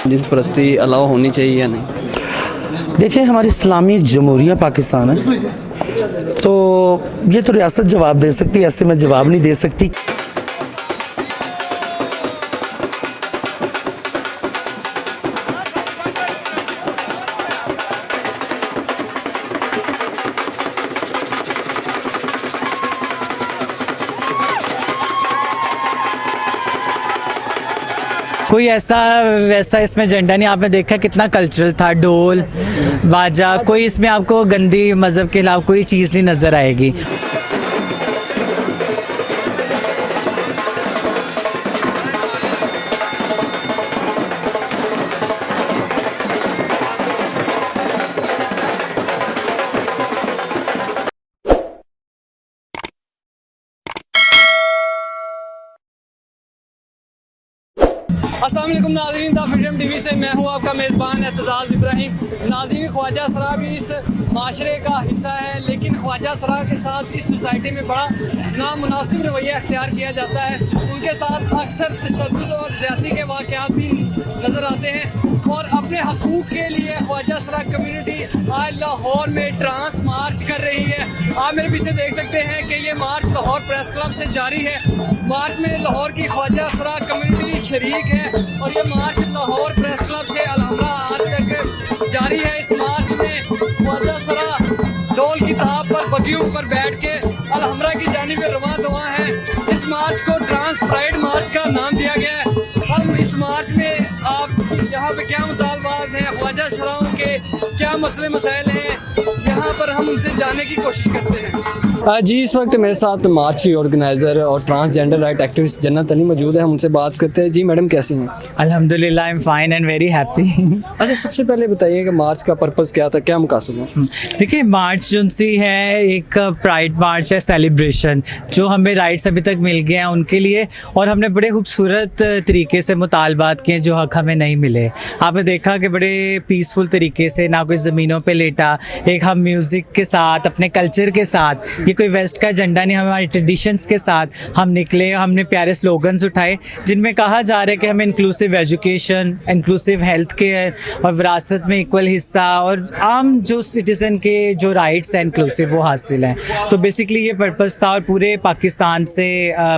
जिनस परस्ती अलाउ होनी चाहिए या नहीं? देखिए, हमारी इस्लामी जमहूरिया पाकिस्तान है, तो ये तो रियासत जवाब दे सकती है, ऐसे मैं जवाब नहीं दे सकती। कोई ऐसा वैसा इसमें एजेंडा नहीं। आपने देखा कितना कल्चरल था, ढोल बाजा, कोई इसमें आपको गंदी मज़हब के खिलाफ कोई चीज़ नहीं नज़र आएगी। अस्सलाम वालेकुम नाज़रीन, द फ्रीडम टीवी से मैं हूं आपका मेज़बान एतजाज़ इब्राहिम। नाज़रीन, ख्वाजा सरा भी इस माशरे का हिस्सा है, लेकिन ख्वाजा सरा के साथ इस सोसाइटी में बड़ा नामुनासिब रवैया अख्तियार किया जाता है। उनके साथ अक्सर तशद्दुद और ज़्यादती के वाक़यात भी नज़र आते हैं और अपने हकूक़ के लिए ख्वाजा सरा कम्युनिटी आज लाहौर में ट्रांस मार्च कर रही है। आप मेरे पीछे देख सकते हैं कि ये मार्च लाहौर प्रेस क्लब से जारी है। मार्च में लाहौर की ख्वाजा सरा कम्युनिटी शरीक है और ये मार्च लाहौर प्रेस क्लब से अलहमरा आज तक जारी है। इस मार्च में ख्वाजा सरा ढोल की ताब पर बगियों पर बैठ के अलहमरा की जानिब रवां दवा है। इस मार्च को ट्रांस प्राइड मार्च का नाम दिया गया है। हम इस मार्च में आप यहाँ पे क्या मुतालबात हैं, ख्वाजा सराओं के क्या मसले मसाइल हैं, यहाँ पर हम उनसे जानने की कोशिश करते हैं। जी, इस वक्त मेरे साथ मार्च की ऑर्गेनाइज़र और ट्रांसजेंडर राइट एक्टिविस्ट जन्नत अली मौजूद है। हम उनसे बात करते हैं। जी मैडम, कैसी हैं? अल्हम्दुलिल्लाह, I am fine and very happy. अच्छा, सबसे पहले बताइए कि मार्च का पर्पस क्या था, क्या मकासद है? देखिए, मार्च जो सी है एक प्राइड मार्च है, सेलिब्रेशन जो हमें राइट्स अभी तक मिल गए हैं उनके लिए, और हमने बड़े खूबसूरत तरीके से मुतालबात किए जो हक हमें नहीं मिले। आपने देखा कि बड़े पीसफुल तरीके से, ना कोई ज़मीनों पे लेटा, एक हम म्यूज़िक के साथ, अपने कल्चर के साथ, ये कोई वेस्ट का एजेंडा नहीं, हमारे ट्रेडिशंस के साथ हम निकले। हमने प्यारे स्लोगन्स उठाए जिनमें कहा जा रहा है कि हमें inclusive education, inclusive health care और विरासत में इक्वल हिस्सा और आम जो सिटीज़न के जो राइट्स हैं इंक्लूसिव वो हासिल हैं। तो बेसिकली ये पर्पस था और पूरे पाकिस्तान से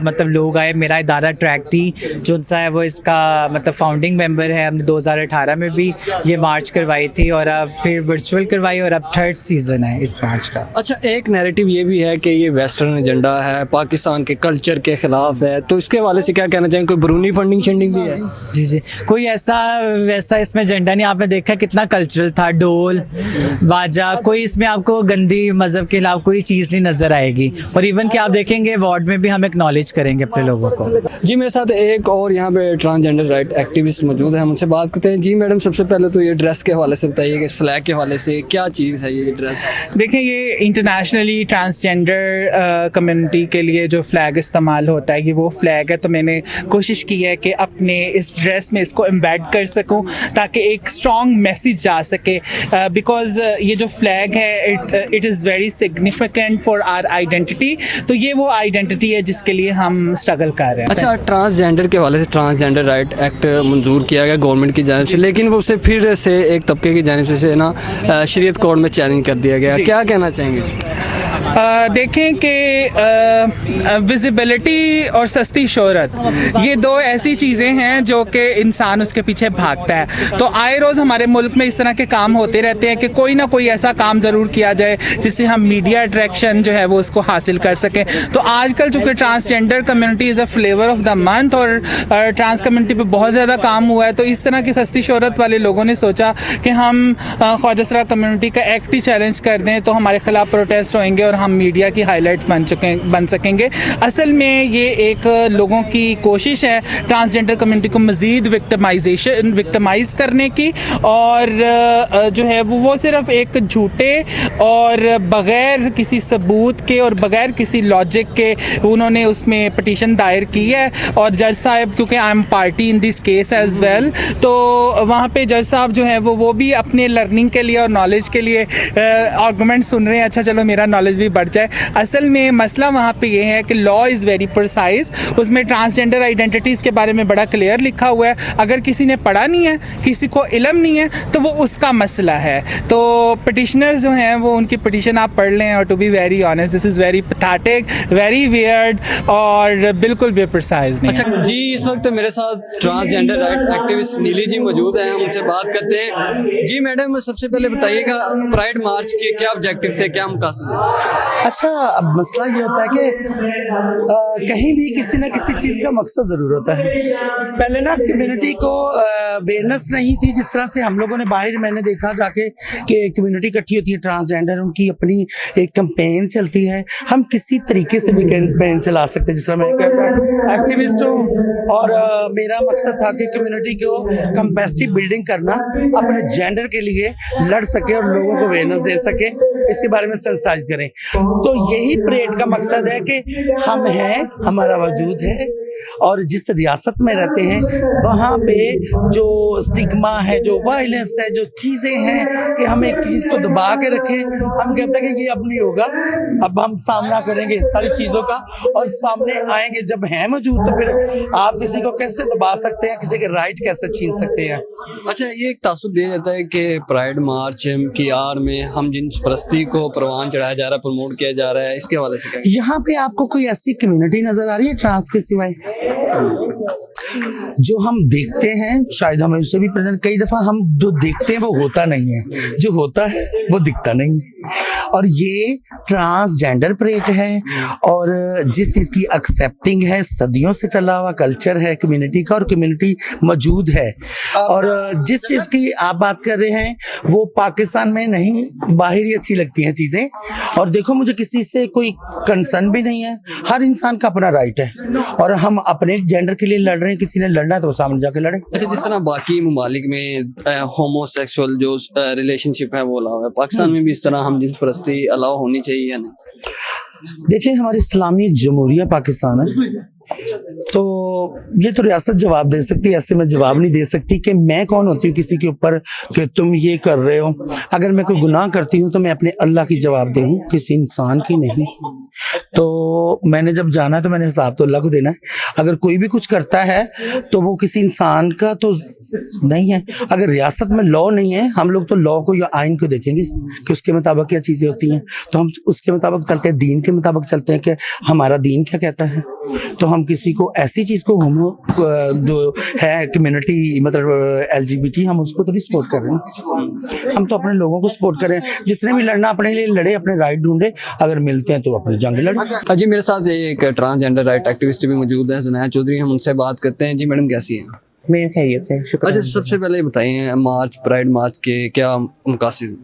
मतलब लोग आए। मेरा इदारा ट्रैक टी जो सा है वो इसका मतलब फाउंडिंग मेंबर है। हमने 2018 में भी ये मार्च करवाई थी और अब फिर वर्चुअल करवाई और अब 3rd सीज़न है इस मार्च का। अच्छा, एक नैरेटिव ये भी है कि ये वेस्टर्न एजेंडा है, पाकिस्तान के कल्चर के खिलाफ है, तो इसके हवाले से क्या कहना चाहेंगे? कोई बरूनी फंडिंग शंडिंग भी है? जी जी, कोई ऐसा वैसा इसमें एजेंडा नहीं। आपने देखा कितना कल्चरल था, ढोल बाजा, कोई इसमें आपको गंदी मज़हब के खिलाफ कोई चीज़ नहीं नज़र आएगी। और इवन कि आप देखेंगे वार्ड में भी हम एक्नॉलेज करेंगे अपने लोगों को। जी, मेरे साथ एक और यहाँ पे ट्रांसजेंडर राइट एक्टिविस्ट मौजूद है, हम उनसे बात करते हैं। जी मैडम, सबसे पहले तो ये ड्रेस के हवाले से बताइए कि इस फ्लैग के हवाले से क्या चीज़ है ये ड्रेस? देखिए, ये इंटरनेशनली ट्रांसजेंडर कम्युनिटी के लिए जो फ्लैग इस्तेमाल होता है, ये वो फ्लैग है। तो मैंने कोशिश की है कि अपने इस ड्रेस में इसको एम्बेड कर सकूं ताकि एक स्ट्रॉन्ग मैसेज जा सके, बिकॉज ये जो फ्लैग है it is very significant for our identity. तो ये वो आइडेंटिटी है जिसके लिए हम स्ट्रगल कर रहे हैं। अच्छा, ट्रांसजेंडर के हवाले से ट्रांसजेंडर राइट एक्ट मंजूर किया गया गवर्नमेंट की जानिब से, लेकिन वो उसे फिर से एक तबके की जानिब से ना शरीयत कोर्ट में चैलेंज कर दिया गया। क्या कहना चाहेंगे? देखें कि विजिबिलिटी और सस्ती शोहरत ये दो ऐसी चीज़ें हैं जो कि इंसान उसके पीछे भागता है। तो आए रोज़ हमारे मुल्क में इस तरह के काम होते रहते हैं कि कोई ना कोई ऐसा काम ज़रूर किया जाए जिससे हम मीडिया अट्रैक्शन जो है वो उसको हासिल कर सकें। तो आजकल चूँकि transgender community is a flavour of the month और ट्रांस कम्युनिटी पे बहुत ज़्यादा काम हुआ है, तो इस तरह की सस्ती शोहरत वाले लोगों ने सोचा कि हम ख्वाजा सरा कम्युनिटी का एक्ट ही चैलेंज कर दें तो हमारे खिलाफ प्रोटेस्ट होंगे और हम मीडिया की हाइलाइट्स बन सकेंगे। असल में ये एक लोगों की कोशिश है ट्रांसजेंडर कम्युनिटी को मज़ीद विक्टिमाइज़ करने की, और जो है वो सिर्फ एक झूठे और बग़ैर किसी सबूत के और बग़ैर किसी लॉजिक के उन्होंने उसमें पिटीशन दायर की है। और जज साहब, क्योंकि I am party in this case as well, तो वहाँ पे जज साहब जो है वो भी अपने लर्निंग के लिए और नॉलेज के लिए आर्गूमेंट सुन रहे हैं। अच्छा चलो, मेरा नॉलेज भी बढ़ जाए। असल में मसला वहाँ पे ये है कि लॉ इज़ वेरी प्रिसाइज, उसमें ट्रांसजेंडर आइडेंटिटीज़ के बारे में बड़ा क्लियर लिखा हुआ है। अगर किसी ने पढ़ा नहीं है, किसी को इल्म नहीं है, तो वो उसका मसला है। तो पिटिशनर्स जो हैं वो उनकी पिटिशन आप पढ़ लें, और to be very honest this is very pathetic, very weird और बिल्कुल भी प्रिसाइज नहीं। अच्छा जी, इस वक्त मेरे साथ ट्रांसजेंडर राइट एक्टिविस्ट नीली जी मौजूद हैं, हम उनसे बात करते हैं। जी मैडम, सबसे पहले बताइएगा प्राइड मार्च के क्या ऑब्जेक्टिव थे, क्या मकसद है? अच्छा, अब मसला ये होता है कि कहीं भी किसी ना किसी चीज़ का मकसद ज़रूर होता है। पहले ना कम्युनिटी को अवेयरनेस नहीं थी, जिस तरह से हम लोगों ने बाहर मैंने देखा जाके कि कम्युनिटी इकट्ठी होती है ट्रांसजेंडर, उनकी अपनी एक कैंपेन चलती है। हम किसी तरीके से भी कैंपेन चला सकते हैं, जिस तरह मैं कहता एक्टिविस्ट हूँ और मेरा मकसद था कि कम्युनिटी को कैपेसिटी बिल्डिंग करना, अपने जेंडर के लिए लड़ सके और लोगों को अवेयरनेस दे सके, इसके बारे में सेंसिटाइज करें। तो यही परेड का मकसद है कि हम हैं, हमारा वजूद है, और जिस रियासत में रहते हैं वहाँ पे जो स्टिग्मा है, जो वायलेंस है, जो चीज़ें हैं कि हम एक चीज़ को दबा के रखें, हम कहते हैं कि ये अब नहीं होगा, अब हम सामना करेंगे सारी चीज़ों का और सामने आएंगे। जब हैं मौजूद तो फिर आप किसी को कैसे दबा सकते हैं, किसी के राइट कैसे छीन सकते हैं। अच्छा, ये एक तासुर दिया जाता है कि प्राइड मार्च की आड़ में हम जिन्स परस्ती को परवान चढ़ाया जा रहा है, प्रमोट किया जा रहा है, इसके हवाले से क्या? यहाँ पे आपको कोई ऐसी कम्युनिटी नजर आ रही है ट्रांस के सिवाय जो हम देखते हैं? शायद हमें उससे भी प्रेजेंट, कई दफा हम जो देखते हैं वो होता नहीं है, जो होता है वो दिखता नहीं है। और ये ट्रांसजेंडर परेड है और जिस चीज़ की एक्सेप्टिंग है, सदियों से चला हुआ कल्चर है कम्युनिटी का, और कम्युनिटी मौजूद है। और जिस चीज़ की आप बात कर रहे हैं वो पाकिस्तान में नहीं, बाहर ही अच्छी लगती हैं चीज़ें। और देखो, मुझे किसी से कोई कंसर्न भी नहीं है, हर इंसान का अपना राइट है और हम अपने जेंडर के लिए लड़ रहे हैं। किसी ने लड़ना है तो वो सामने जाके लड़े। अच्छा, जिस तरह बाकी ममालिक में होमोसेक्सुअल जो रिलेशनशिप है वो अलाउ है, पाकिस्तान में भी इस तरह हम जिन्स परस्ती अलाउ होनी चाहिए या नहीं? देखिए, हमारी इस्लामी जमहूरिया पाकिस्तान है, तो ये तो रियासत जवाब दे सकती है, ऐसे मैं जवाब नहीं दे सकती कि मैं कौन होती हूँ किसी के ऊपर कि तुम ये कर रहे हो। अगर मैं कोई गुनाह करती हूँ तो मैं अपने अल्लाह की जवाब दे हूँ, किसी इंसान की नहीं। तो मैंने जब जाना है तो मैंने हिसाब तो अल्लाह को देना है। अगर कोई भी कुछ करता है तो वो किसी इंसान का तो नहीं है। अगर रियासत में लॉ नहीं है, हम लोग तो लॉ को या आइन को देखेंगे कि उसके मुताबिक क्या चीज़ें होती हैं, तो हम उसके मुताबिक चलते हैं, दीन के मुताबिक चलते हैं कि हमारा दीन क्या कहता है। तो हम किसी को ऐसी चीज़ को जो है कम्युनिटी, मतलब LGBT, हम उसको तो नहीं सपोर्ट कर रहे हैं। हम तो अपने लोगों को सपोर्ट कर रहे हैं। जिसने भी लड़ना अपने लिए लड़े, अपने राइट ढूंढे, अगर मिलते हैं तो अपनी जंग लड़े। जी, मेरे साथ एक ट्रांसजेंडर राइट एक्टिविस्ट भी मौजूद है, ज़नाया चौधरी, हम उनसे बात करते हैं। जी मैडम, कैसी हैं? मैं खैरियत से, शुक्र। अच्छा, सबसे पहले बताइए मार्च, प्राइड मार्च के क्या मकासद?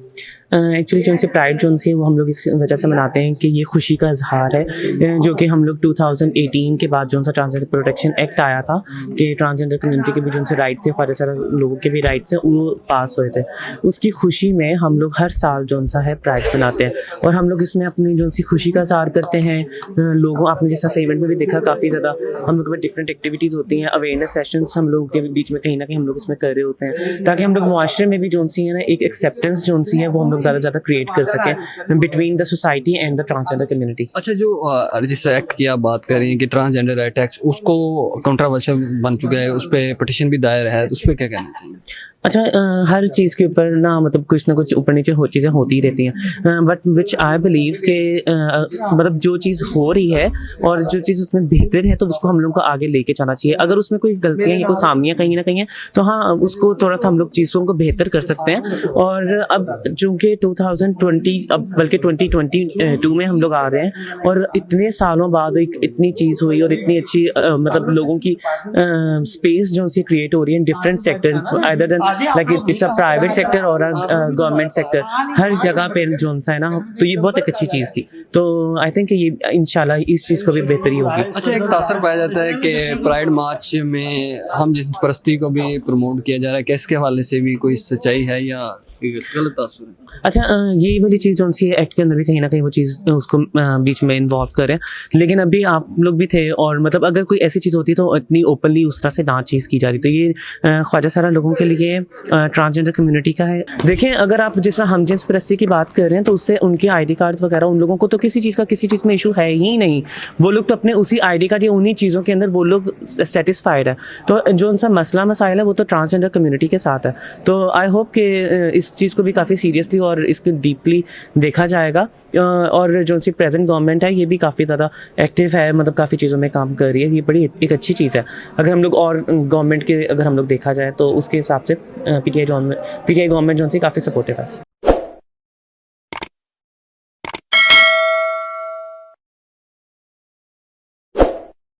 एक्चुअली जो से प्राइड जो है वो हम लोग इस वजह से मनाते हैं कि ये खुशी का इजहार है, जो कि हम लोग 2018 के बाद जो सा ट्रांसजेंडर प्रोटेक्शन एक्ट आया था कि ट्रांसजेंडर कम्युनिटी के भी जो से राइट्स थे, बहुत सारे लोगों के भी राइट्स हैं, वो पास हुए थे। उसकी खुशी में हम लोग हर साल जो सा है प्राइड मनाते हैं और हम लोग इसमें अपनी जो सी खुशी का इजहार करते हैं। लोगों, आपने जैसा इवेंट में भी देखा, काफ़ी ज़्यादा हम लोग के पास डिफरेंट एक्टिविटीज़ होती हैं, अवेयरनेस सेशंस हम लोगों के बीच में कहीं ना कहीं हम लोग इसमें कर रहे होते हैं, ताकि हम लोग मुआशरे में भी जो सी है ना एक एक्सेप्टेंस जो सी है वो हम लोग ज़्यादा से ज़्यादा क्रिएट कर सकें between the society and the transgender community. अच्छा, जो जिस एक्ट की आप बात कर रही हैं कि ट्रांसजेंडर राइट एक्ट, उसको कंट्रोवर्शियल बन चुका है, उस पर पिटिशन भी दायर है, तो उस पर क्या कहना चाहिए? अच्छा, हर चीज़ के ऊपर ना मतलब कुछ ना कुछ ऊपर नीचे हो चीज़ें होती रहती हैं, बट विच आई बिलीव के मतलब जो चीज़ हो रही है और जो चीज़ उसमें बेहतर है तो उसको हम लोग को आगे लेके जाना चाहिए। अगर उसमें कोई गलतियाँ या कोई खामियाँ कहीं ना कहीं हैं तो हाँ, उसको थोड़ा सा हम लोग चीज़ों को बेहतर कर सकते हैं। और अब चूँकि 2020 अब बल्कि 2022 में हम लोग आ रहे हैं और इतने सालों बाद एक इतनी चीज़ हुई और इतनी अच्छी मतलब लोगों की स्पेस जो सी क्रिएट हो रही है different sector, either then like it's a private sector और अ गवर्नमेंट सेक्टर, हर जगह पे जो है ना, तो ये बहुत एक अच्छी चीज़ थी। तो आई थिंक ये इंशाल्लाह इस चीज़ को भी बेहतरी होगी। अच्छा, एक तासर पाया जाता है कि प्राइड मार्च में हम जिस परस्ती को भी प्रमोट किया जा रहा है, क्या इसके हवाले से भी कोई सच्चाई है या गलत तासुर अच्छा ये वाली चीज़ जो सी एक्ट के अंदर भी कहीं ना कहीं वो चीज़ उसको बीच में इन्वॉल्व करें, लेकिन अभी आप लोग भी थे और मतलब अगर कोई ऐसी चीज़ होती तो इतनी ओपनली उस तरह से ना चीज़ की जा रही। तो ये ख्वाजा सारा लोगों के लिए ट्रांसजेंडर कम्युनिटी का है। देखें अगर आप जिस तरह हमजिन्स परस्ती की बात कर रहे हैं तो उससे उनके ID कार्ड वगैरह उन लोगों को तो किसी चीज़ में इशू है ही नहीं। वो लोग तो अपने उसी ID कार्ड या उन्हीं चीज़ों के अंदर वो लोग सेटिस्फाइड है। तो जो उनका मसला मसाइल है वो तो ट्रांसजेंडर कम्युनिटी के साथ है। तो आई होप कि इस चीज़ को भी काफ़ी सीरियसली और इसको डीपली देखा जाएगा। और जो सी प्रेजेंट गवर्नमेंट है ये भी काफ़ी ज़्यादा एक्टिव है, मतलब काफ़ी चीज़ों में काम कर रही है। ये बड़ी एक अच्छी चीज़ है। अगर हम लोग और गवर्नमेंट के अगर हम लोग देखा जाए तो उसके हिसाब से PTI गवर्नमेंट जो सी काफ़ी सपोर्टिव है।